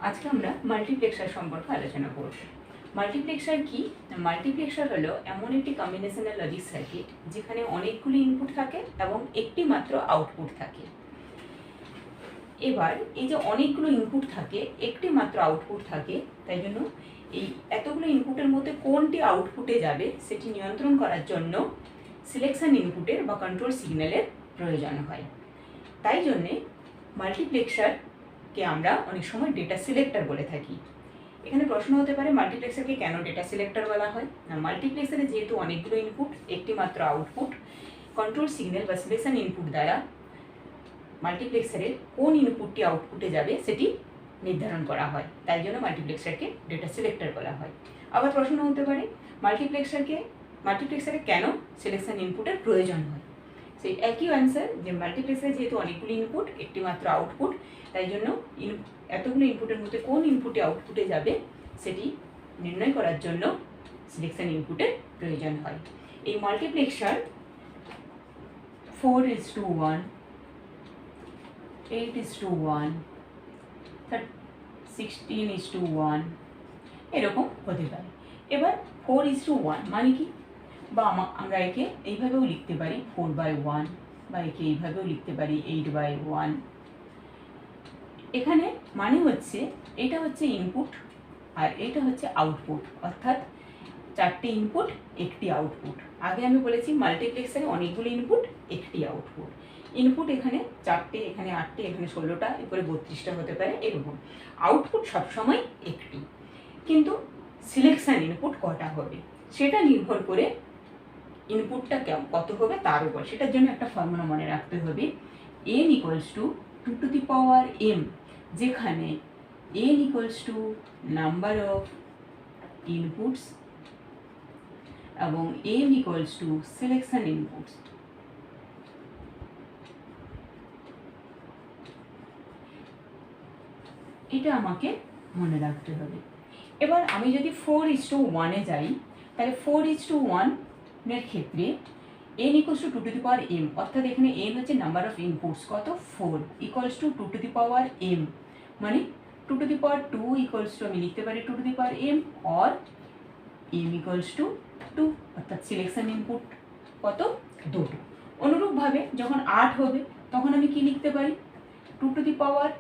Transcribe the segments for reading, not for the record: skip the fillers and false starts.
আজকে আমরা মাল্টিপ্লেক্সার সম্পর্কে আলোচনা করব। মাল্টিপ্লেক্সার কি? মাল্টিপ্লেক্সার হলো এমন একটি কম্বিনেশনাল লজিক সার্কিট যেখানে অনেকগুলি ইনপুট থাকে এবং একটি মাত্র আউটপুট থাকে। এবার এই যে অনেকগুলো ইনপুট থাকে, একটি মাত্র আউটপুট থাকে, তাই জন্য এই এতগুলো ইনপুটের মধ্যে কোনটি আউটপুটে যাবে সেটি নিয়ন্ত্রণ করার জন্য সিলেকশন ইনপুটের বা কন্ট্রোল সিগন্যালের প্রয়োজন হয়। তাই জন্যে মাল্টিপ্লেক্সারকে আমরা অনেক সময় ডেটা সিলেক্টর বলে থাকি। এখানে প্রশ্ন হতে পারে মাল্টিপ্লেক্সারকে কেন ডেটা সিলেক্টর বলা হয়? না, মাল্টিপ্লেক্সারে যেহেতু অনেকগুলো ইনপুট, একটি মাত্র আউটপুট, কন্ট্রোল সিগন্যাল বা সিলেকশন ইনপুট দ্বারা মাল্টিপ্লেক্সারের কোন ইনপুটটি আউটপুটে যাবে সেটি নির্ধারণ করা হয়। তাই জন্য মাল্টিপ্লেক্সারকে ডেটা সিলেক্টর বলা হয়। আবার প্রশ্ন হতে পারে মাল্টিপ্লেক্সারে কেন সিলেকশন ইনপুটের প্রয়োজন হয়? সেই একই অ্যান্সার, যে মাল্টিপ্লেক্সারে যেহেতু অনেকগুলি ইনপুট, একটি মাত্র আউটপুট, তাই জন্য এতগুলো ইনপুটের মধ্যে কোন ইনপুটে আউটপুটে যাবে সেটি নির্ণয় করার জন্য সিলেকশন ইনপুটের প্রয়োজন হয়। এই মাল্টিপ্লেক্সার 4:1, 8:1, 16:1 এরকম হতে পারে। এবার 4:1 মানে কি? বা আমরা একে এইভাবেও লিখতে পারি 4/1, বা একে এইভাবেও লিখতে পারি 8/1। এখানে মানে হচ্ছে এটা হচ্ছে ইনপুট আর এটা হচ্ছে আউটপুট, অর্থাৎ চারটি ইনপুট একটি আউটপুট। আগে আমি বলেছি মাল্টিপ্লেক্সারে অনেকগুলো ইনপুট, একটি আউটপুট। ইনপুট এখানে চারটে, এখানে 8টে, এখানে 16টা, এরপরে 32টা হতে পারে, এরকম। আউটপুট সবসময় একটি, কিন্তু সিলেকশন ইনপুট কটা হবে সেটা নির্ভর করে ইনপুটটা কত হবে তার উপর। সেটার জন্য একটা ফর্মুলা মনে রাখতে হবে, n = 2m, যেখানে n = নাম্বার অফ ইনপুটস এবং m = সিলেকশন ইনপুটস। এটা আমাকে মনে রাখতে হবে। এবার আমি যদি 4:1-এ যাই, তাহলে 4:1 এর ক্ষেত্রে n = 2m, অর্থাৎ এখানে n হচ্ছে নাম্বার অফ ইনপুটস, কত? 4, = 2m, মানে 2 আমি লিখতে পারি 2m, or m = 2, অর্থাৎ সিলেকশন ইনপুট কত? 2। অনুরূপভাবে যখন 8 হবে তখন আমি কি লিখতে পারি? 2^8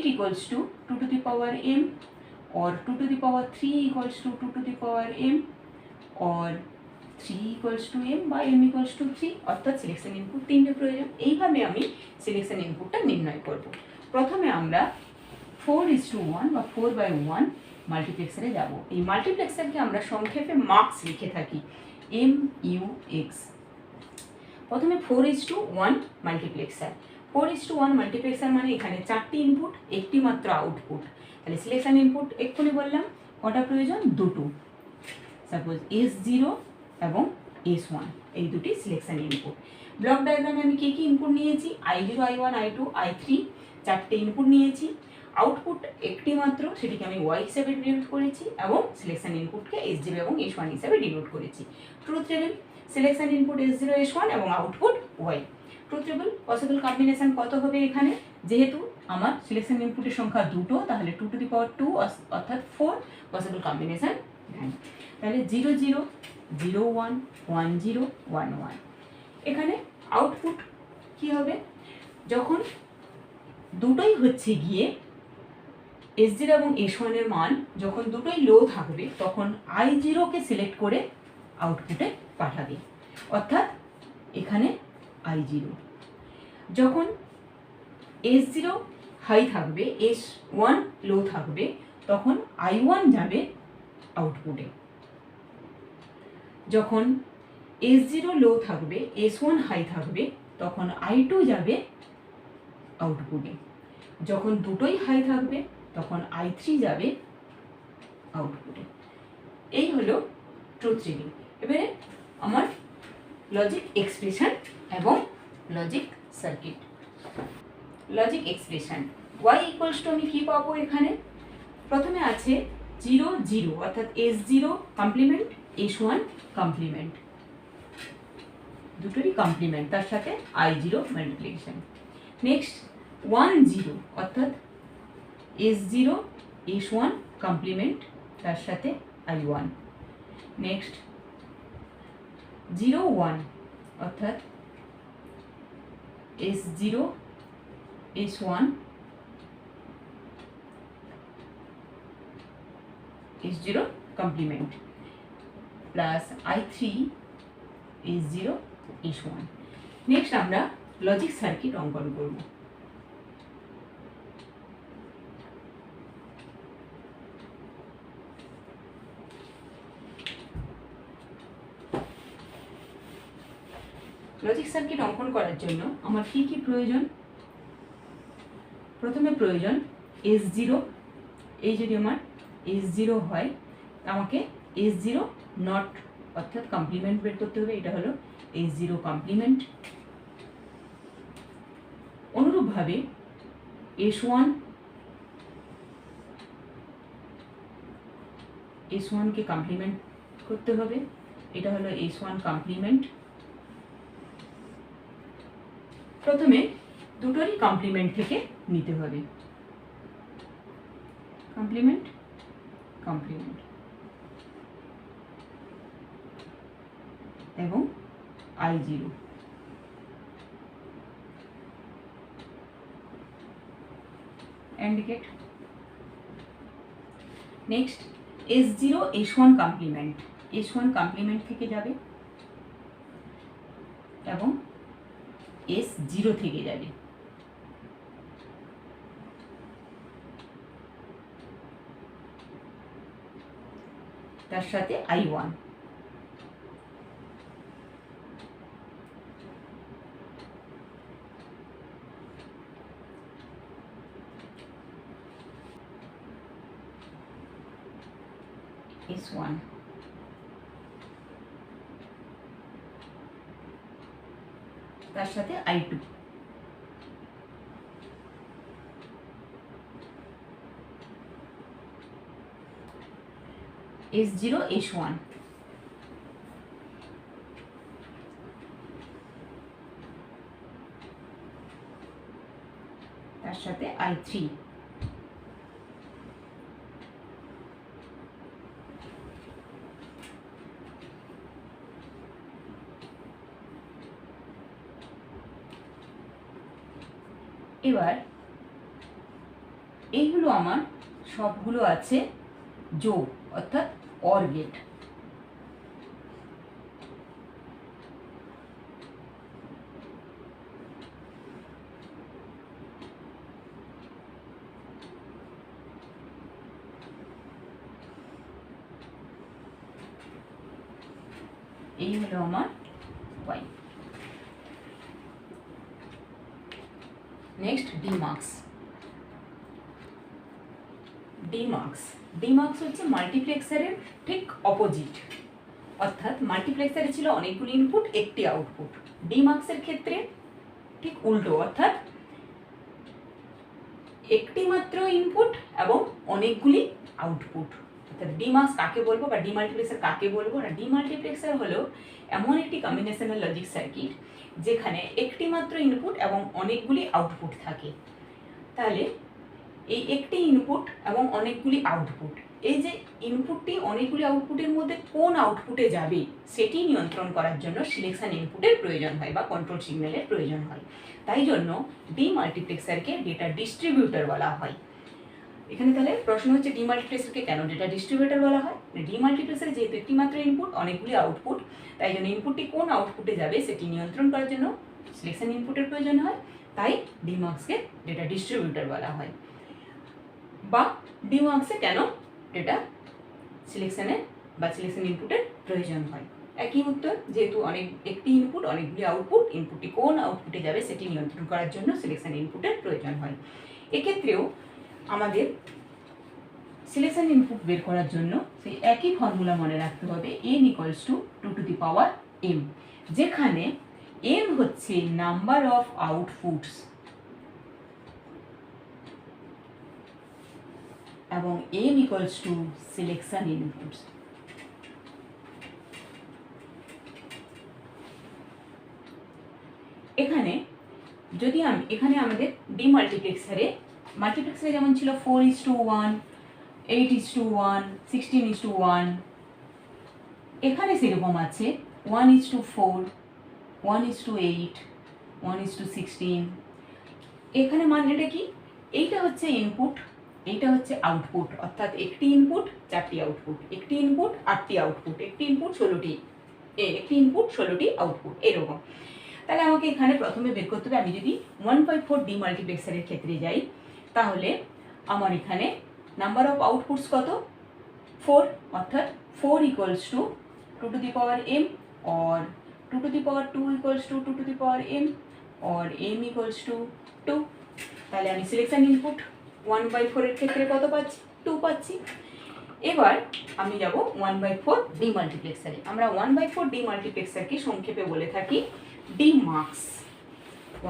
= 2m, or 2^3 = 2m, or 3 m, বা m = 3, অর্থাৎ সিলেকশন ইনপুট 3টে প্রয়োজন। এইভাবে আমি সিলেকশন ইনপুটটা নির্ণয় করব। প্রথমে আমরা 4:1 বা 4/1 মাল্টিপ্লেক্সারে যাব। এই মাল্টিপ্লেক্সারকে আমরা সংক্ষেপে মাক্স লিখে থাকি, MUX। প্রথমে 4:1 মাল্টিপ্লেক্সার। 4:1 মাল্টিপ্লেক্সার মানে এখানে চারটি ইনপুট, একটি মাত্র আউটপুট। তাহলে সিলেকশন ইনপুট এক্ষুনি বললাম কটা প্রয়োজন? দুটো। সাপোজ S0 এবং S1, এই দুটি সিলেকশন ইনপুট। ব্লক ডায়াগ্রামে আমি কি কি ইনপুট নিয়েছি? I0, I1, I2, I3, চারটে ইনপুট নিয়েছি। আউটপুট একটি মাত্র, সেটিকে আমি Y হিসেবে ডিনোট করেছি, এবং সিলেকশন ইনপুটকে S0 এবং S1 হিসেবে ডিনোট করেছি। Truth table, selection input S0, S1 এবং output Y। Truth table possible combination কত হবে এখানে? যেহেতু আমার সিলেকশন ইনপুটের সংখ্যা দুটো, তাহলে 2^2, অর্থাৎ 4 পসিবল কম্বিনেশন। তাহলে 0 0 0 1 1 0 1 1। এখানে আউটপুট কি হবে? যখন দুটোই হচ্ছে গিয়ে S0 এবং S1 এর মান যখন দুটোই লো থাকবে, তখন I0-কে সিলেক্ট করে আউটপুটে পাঠাবে, অর্থাৎ এখানে I0। যখন S0 হাই থাকবে, S1 লো থাকবে, তখন I1 যাবে আউটপুটে। যখন S0 লো থাকবে, S1 হাই থাকবে, তখন I2 যাবে আউটপুটে। যখন দুটোই হাই থাকবে, তখন I3 যাবে আউটপুটে। এই হলো ট্রুথ টেবিল। এবারে আমার লজিক এক্সপ্রেশন এবং logic circuit. Logic expression Y = আমি কি পাবো? এখানে প্রথমে আছে 0 0, অর্থাৎ S0 কমপ্লিমেন্ট, S1 কমপ্লিমেন্ট, দুটোরই কমপ্লিমেন্ট, তার সাথে I0 মাল্টিপ্লিকেশন। নেক্সট 1 0, অর্থাৎ S0 S1 কমপ্লিমেন্ট, তার সাথে I1। নেক্সট 0 1 অর্থাৎ S0 S1 S0 complement plus I3 S0 S1। Next আমরা লজিক সার্কিট অঙ্কন করব। লজিক সার্কিট অঙ্কন করার জন্য আমার কি কি প্রয়োজন? প্রথমে প্রয়োজন S0, এই যদি আমার S0 হয় আমাকে S0 নট অর্থাৎ কমপ্লিমেন্ট বের করতে হবে, এটা হলো S0 কমপ্লিমেন্ট। অনুরূপভাবে S1 কে কমপ্লিমেন্ট করতে হবে, এটা হলো S1 কমপ্লিমেন্ট। প্রথমে দুটোরই কমপ্লিমেন্ট থেকে নিতে হবে, কমপ্লিমেন্ট কমপ্লিমেন্ট এবং I0। indicate। Next S0 S1 complement, S1 complement থেকে যাবে এবং S0 থেকে যাবে, তার সাথে I1। S1 তার সাথে I2। S0 S1 তার সাথে I3। এবার এইগুলো আমার সবগুলো আছে যোগ অর্থাৎ অর গেট। এই হলো আমার y। নেক্সট ডিমার্কস। ডিমার্কস হচ্ছে মাল্টিপ্লেক্সারের ঠিক অপোজিট, অর্থাৎ মাল্টিপ্লেক্সারে ছিল অনেকগুলি ইনপুট একটি আউটপুট, ডিমার্কসের ক্ষেত্রে ঠিক উল্টো, অর্থাৎ একটি মাত্র ইনপুট এবং অনেকগুলি আউটপুট। অর্থাৎ ডিমার্কস কাকে বলবো বা ডিমাল্টিপ্লেক্সার কাকে বলবো না, ডিমাল্টিপ্লেক্সার হলো এমন একটি কম্বিনেশনাল লজিক সার্কিট যেখানে একটি মাত্র ইনপুট এবং অনেকগুলি আউটপুট থাকে। তাহলে এই একটি ইনপুট এবং অনেকগুলি আউটপুট, এই যে ইনপুটটি অনেকগুলি আউটপুটের মধ্যে কোন আউটপুটে যাবে সেটি নিয়ন্ত্রণ করার জন্য সিলেকশন ইনপুটের প্রয়োজন হয় বা কন্ট্রোল সিগন্যালের প্রয়োজন হয়। তাই জন্য ডিমাল্টিপ্লেক্সারকে ডেটা ডিস্ট্রিবিউটর বলা হয়। এখানে তাহলে প্রশ্ন হচ্ছে ডিমাল্টিপ্লেক্সারকে কেন ডেটা ডিস্ট্রিবিউটর বলা হয়? ডিমাল্টিপ্লেক্সারে যেহেতু একটি মাত্র ইনপুট অনেকগুলি আউটপুট, তাই জন্য ইনপুটটি কোন আউটপুটে যাবে সেটি নিয়ন্ত্রণ করার জন্য সিলেকশন ইনপুটের প্রয়োজন হয়, তাই ডিমার্কসকে ডেটা ডিস্ট্রিবিউটর বলা হয়। বা ডিমার্কসে কেন ডেটা সিলেকশনের বা সিলেকশন ইনপুটের প্রয়োজন হয়? একই উত্তর, যেহেতু একটি ইনপুট অনেকগুলি আউটপুট, ইনপুটটি কোন আউটপুটে যাবে সেটি নিয়ন্ত্রণ করার জন্য সিলেকশন ইনপুটের প্রয়োজন হয়। এক্ষেত্রেও আমাদের সিলেকশন ইনপুট বের করার জন্য সেই একই ফর্মুলা মনে রাখতে হবে, n = 2 to the power m, যেখানে m হচ্ছে নাম্বার অফ আউটপুটস এবং m = সিলেকশন ইনপুটস। এখানে যদি এখানে আমাদের ডিমাল্টিপ্লেক্সারে মাল্টিপ্লেক্সারে যেমন ছিল 4:1, 8:1, 16:1, এখানে সেরকম আছে 1:4, 1:8, 1:16। এখানে মানেটা কি, এইটা হচ্ছে ইনপুট, এইটা হচ্ছে আউটপুট, অর্থাৎ একটি ইনপুট 4টি আউটপুট, একটি ইনপুট 8টি আউটপুট, একটি ইনপুট 16টি, একটি ইনপুট 16টি আউটপুট, এরকম। তাহলে আমাকে এখানে প্রথমে বের করতে হবে, আমি যদি 1/4 ডিমাল্টিপ্লেক্সারের ক্ষেত্রে যাই তাহলে আমার এখানে নাম্বার অফ আউটপুটস কত, 4, অর্থাৎ 4 = 2 to the power m, or 2 to the power 2 = 2 to the power m, or m = 2। তাহলে আমি সিলেকশন ইনপুট 1/4 এর ক্ষেত্রে কত পাচ্ছি, 2 পাচ্ছি। এবার আমি যাব 1/4 ডিমাল্টিপ্লেক্সারে। আমরা 1/4 ডিমাল্টিপ্লেক্সারকে সংক্ষেপে বলে থাকি ডিমাক্স,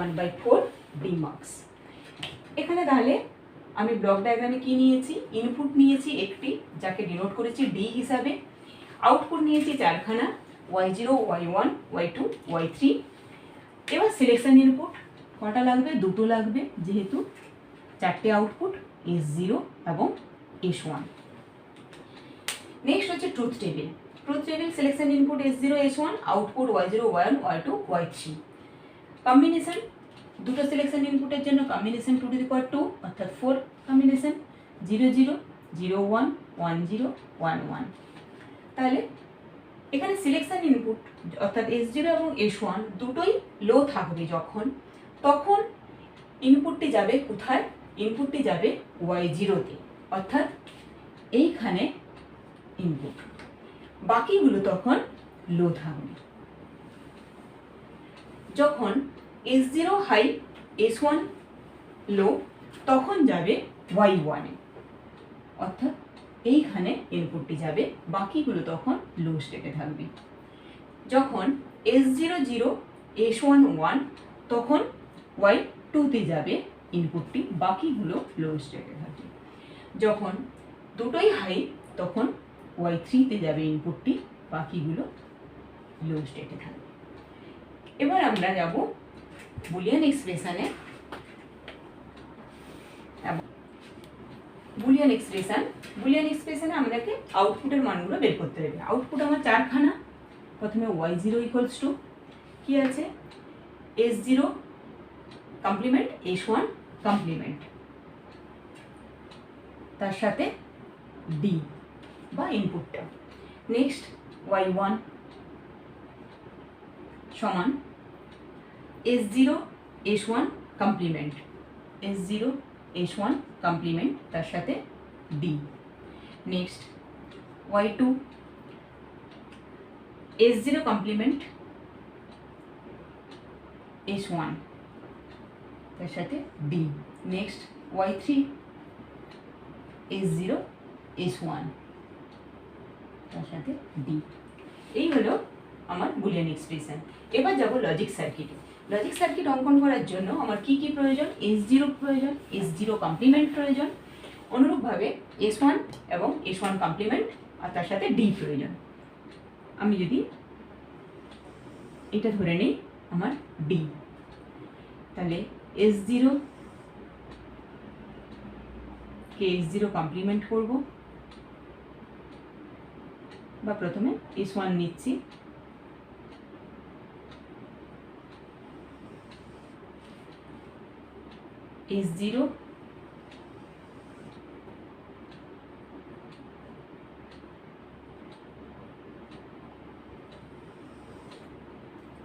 1/4 ডিমাক্স। এখানে তাহলে আমি ব্লক ডায়াগ্রামে কি নিয়েছি, ইনপুট নিয়েছি একটি, যাকে ডিনোট করেছি ডি হিসাবে, আউটপুট নিয়েছি 4খানা, y0, y1, y2, y3। এবার সিলেকশন ইনপুট কটা লাগবে, 2টো লাগবে, যেহেতু 4টে আউটপুট, S0 এবং S1। নেক্সট হচ্ছে truth table. Truth table selection input S0, S1, output y0, y1, y2, y3। Combination, দুটো সিলেকশন ইনপুটের জন্য কম্বিনেশন 2 to the power 2, অর্থাৎ 4 কম্বিনেশন, 0 0, 0 1, 1 0, 1 1। তাহলে এখানে সিলেকশন ইনপুট অর্থাৎ S0 এবং S1 দুটোই লো থাকবে যখন, তখন ইনপুটটি যাবে কোথায়, ইনপুটটি যাবে y0-তে, অর্থাৎ এইখানে ইনপুট, বাকিগুলো তখন লো থাকবে। যখন S0 হাই, S1 লো, তখন যাবে y1-এ, অর্থাৎ এইখানে ইনপুটটি যাবে, বাকিগুলো তখন লো স্টেটে থাকবে। যখন S0 0, S1 1, তখন y2-তে যাবে ইনপুটটি, বাকিগুলো লো স্টেটে থাকবে। যখন দুটোই হাই, তখন y3-তে যাবে ইনপুটটি, বাকিগুলো লো স্টেটে থাকবে। এবার আমরা যাব বুলিয়ান এক্সপ্রেশনে। বুলিয়ান এক্সপ্রেশনে আমাদেরকে আউটপুটের মানগুলো বের করতে হবে। আউটপুট আমার 4খানা। প্রথমে y0 = কি আছে, S0 কমপ্লিমেন্ট, S1 কমপ্লিমেন্ট, তার সাথে D বা ইনপুটটা। নেক্সট y1 সমান S0 S1 complement, S0 S1 complement, তার সাথে D। Next y2 S0 complement, S1, তার সাথে D। Next y3 S0 S1, তার সাথে D। এই হলো আমার বুলিয়ান এক্সপ্রেশন। এবার যাব লজিক সার্কিটে। লজিক সার্কিট অঙ্কন করার জন্য আমার কি কি প্রয়োজন, S0 প্রয়োজন, S0 কমপ্লিমেন্ট প্রয়োজন, অনুরূপভাবে S1 এবং S1 কমপ্লিমেন্ট, আর তার সাথে D প্রয়োজন। আমি যদি এটা ধরে নিই আমার D, তাহলে S0 কে S0 কমপ্লিমেন্ট করব, বা প্রথমে S1 নিচ্ছি, S0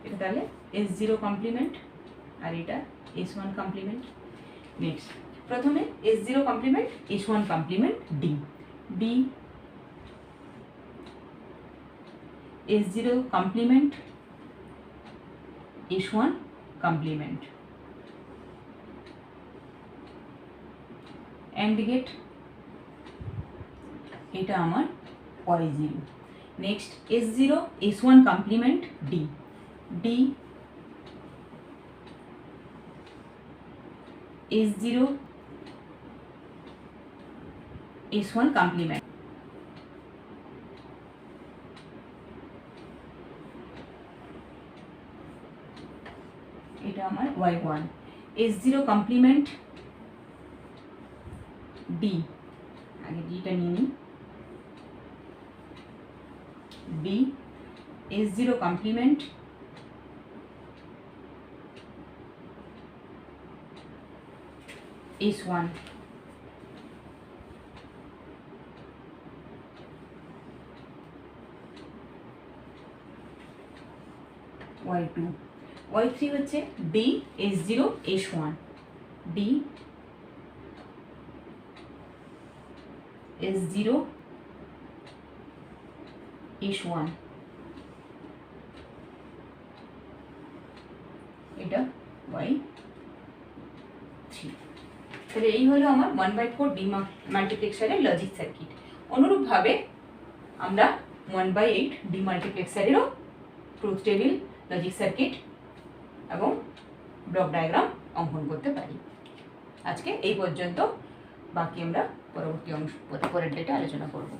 এটা তাহলে S0 কমপ্লিমেন্ট, আর এটা S1 কমপ্লিমেন্ট। নেক্সট প্রথমে S0 complement, S1 complement, D, D S0 complement, S1 complement, and gate, এটা আমার y0। Next S0 S1 complement, D, D S0 S1 complement, এটা আমার y1। S0 কমপ্লিমেন্ট, ডি, আগে ডিটা নিয়ে নিই, D S0 complement S1, Y2, Y3 হচ্ছে D S0 S1, D S0 S1, এটা Y3। তাহলে এই হলো আমার 1/4 ডিমাল্টিপ্লেক্সারের লজিক সার্কিট। অনুরূপভাবে আমরা 1/8 ডিমাল্টিপ্লেক্সারেরও ট্রুথ টেবিল, লজিক সার্কিট এবং ব্লক ডায়াগ্রাম অঙ্কন করতে পারি। আজকে এই পর্যন্ত, বাকি আমরা পরবর্তী পরের ডেটে আলোচনা করব।